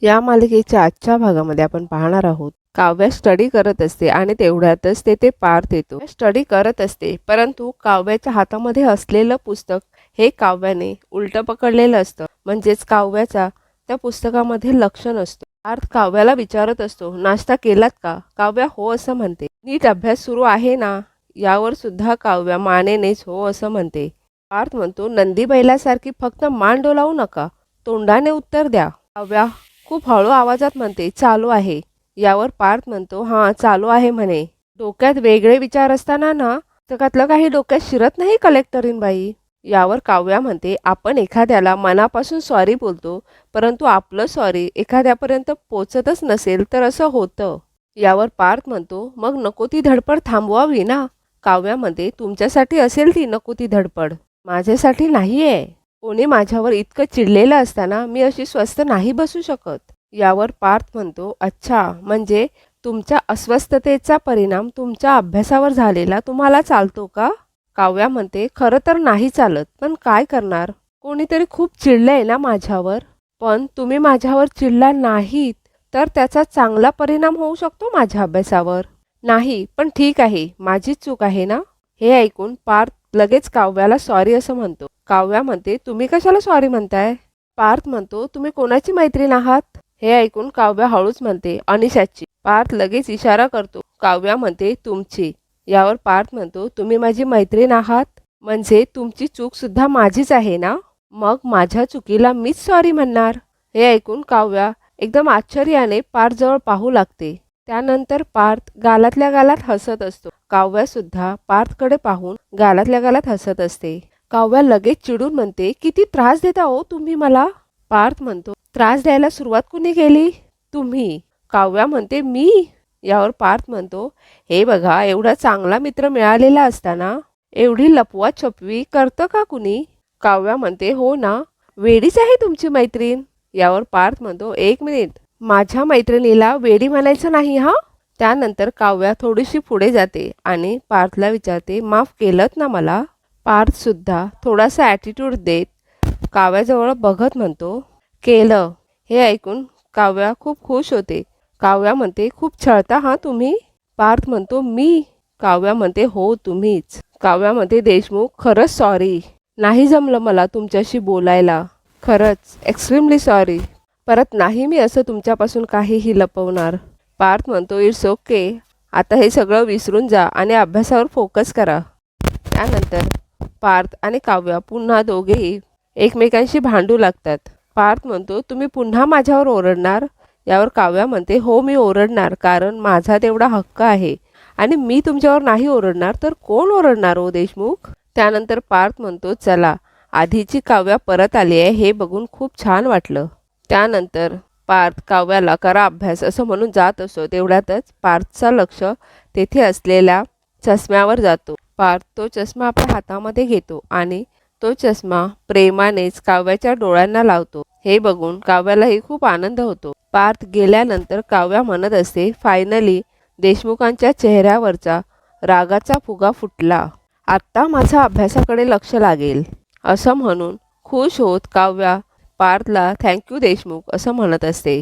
या मालिकेच्या आजच्या भागामध्ये आपण पाहणार आहोत काव्या स्टडी करत असते आणि तेवढ्यातच तेथे पार्थ येतो. स्टडी करत असते परंतु काव्याच्या हातामध्ये असलेलं पुस्तक हे काव्याने उलटं पकडलेलं असतं, म्हणजेच काव्याचा त्या पुस्तकामध्ये लक्ष नसतो. पार्थ काव्याला विचारत असतो, नाश्ता केलात का? काव्या हो असं म्हणते. नीट अभ्यास सुरू आहे ना? यावर सुद्धा काव्या मानेनेच हो असं म्हणते. पार्थ म्हणतो, नंदी बैलासारखी फक्त मान डोलावू नका, तोंडाने उत्तर द्या. काव्या खूप हळू आवाजात म्हणते, चालू आहे. यावर पार्थ म्हणतो, हां चालू आहे म्हणे. डोक्यात वेगळे विचार असताना ना पुस्तकातलं काही डोक्यात शिरत नाही कलेक्टरीन बाई. यावर काव्या म्हणते, आपण एखाद्याला मनापासून सॉरी बोलतो, परंतु आपलं सॉरी एखाद्यापर्यंत पोचतच नसेल तर असं होतं. यावर पार्थ म्हणतो, मग नको ती धडपड थांबवावी ना? काव्या म्हणते, तुमच्यासाठी असेल ती नको ती धडपड, माझ्यासाठी नाहीये. कोणी माझ्यावर इतकं चिडलेलं असताना मी अशी स्वस्थ नाही बसू शकत. यावर पार्थ म्हणतो, अच्छा, म्हणजे तुमच्या अस्वस्थतेचा परिणाम तुमच्या अभ्यासावर झालेला तुम्हाला चालतो का? काव्या म्हणते, खरं तर नाही चालत, पण काय करणार, कोणीतरी खूप चिडलंय ना माझ्यावर. पण तुम्ही माझ्यावर चिडला नाहीत तर त्याचा चांगला परिणाम होऊ शकतो माझ्या अभ्यासावर. नाही, पण ठीक आहे, माझीच चूक आहे ना? हे ऐकून पार्थ लगेच काव्याला सॉरी असं म्हणतो. काव्या म्हणते, तुम्ही कशाला सॉरी म्हणताय? पार्थ म्हणतो, तुम्ही कोणाची मैत्रीण आहात? हे ऐकून काव्या हळूच म्हणते, अनिशाची. पार्थ लगेच इशारा करतो. काव्या म्हणते, तुमची. यावर पार्थ म्हणतो, तुम्ही माझी मैत्रीण आहात म्हणजे तुमची चूक सुद्धा माझीच आहे ना? मग माझ्या चुकीला मीच सॉरी म्हणणार. हे ऐकून काव्या एकदम आश्चर्याने पार्थजवळ पाहू लागते. त्यानंतर पार्थ गालातल्या गालात हसत असतो. काव्या सुद्धा पार्थकडे पाहून गालातल्या गालात हसत असते. काव्या लगेच चिडून म्हणते, किती त्रास देता हो तुम्ही मला? पार्थ म्हणतो, त्रास द्यायला सुरुवात कुणी केली? तुम्ही. काव्या म्हणते, मी? यावर पार्थ म्हणतो, हे बघा, एवढा चांगला मित्र मिळालेला असताना एवढी लपवा छपवी करतं का कुणी? काव्या म्हणते, हो ना, वेडीच आहे तुमची मैत्रीण. यावर पार्थ म्हणतो, एक मिनिट, माझ्या मैत्रिणीला वेडी म्हणायचं नाही हा. त्यानंतर काव्या थोडीशी पुढे जाते आणि पार्थला विचारते, माफ केलंत ना मला? पार्थ सुद्धा थोडासा ॲटिट्यूड देत काव्याजवळ बघत म्हणतो, केलं. हे ऐकून काव्या खूप खुश होते. काव्या म्हणते, खूप छळता हा तुम्ही? पार्थ म्हणतो, मी? काव्या म्हणते, हो तुम्हीच. काव्या म्हणते, देशमुख, खरंच सॉरी, नाही जमलं मला तुमच्याशी बोलायला, खरंच एक्स्ट्रीमली सॉरी. परत नाही मी असं तुमच्यापासून काहीही लपवणार. पार्थ म्हणतो, इट्स ओके, आता हे सगळं विसरून जा आणि अभ्यासावर फोकस करा. त्यानंतर पार्थ आणि काव्या पुन्हा दोघेही एकमेकांशी भांडू लागतात. पार्थ म्हणतो, तुम्ही पुन्हा माझ्यावर ओरडणार? यावर काव्या म्हणते, हो मी ओरडणार, कारण माझा तेवढा हक्क आहे आणि मी तुमच्यावर नाही ओरडणार तर कोण ओरडणार हो देशमुख? त्यानंतर पार्थ म्हणतो, चला, आधीची काव्या परत आली आहे हे बघून खूप छान वाटलं. त्यानंतर पार्थ काव्याला करा अभ्यास असं म्हणून जात असतो. तेवढ्यातच पार्थचं लक्ष तेथे असलेल्या चष्म्यावर जातो. पार्थ तो चष्मा आपल्या हातामध्ये घेतो आणि तो चष्मा प्रेमानेच काव्याच्या डोळ्यांना लावतो. हे बघून काव्यालाही खूप आनंद होतो. पार्थ गेल्यानंतर काव्या म्हणत असते, फायनली देशमुखांच्या चेहऱ्यावरचा रागाचा फुगा फुटला, आत्ता माझा अभ्यासाकडे लक्ष लागेल. असं म्हणून खुश होत काव्या पार्थला थँक्यू देशमुख असं म्हणत असते.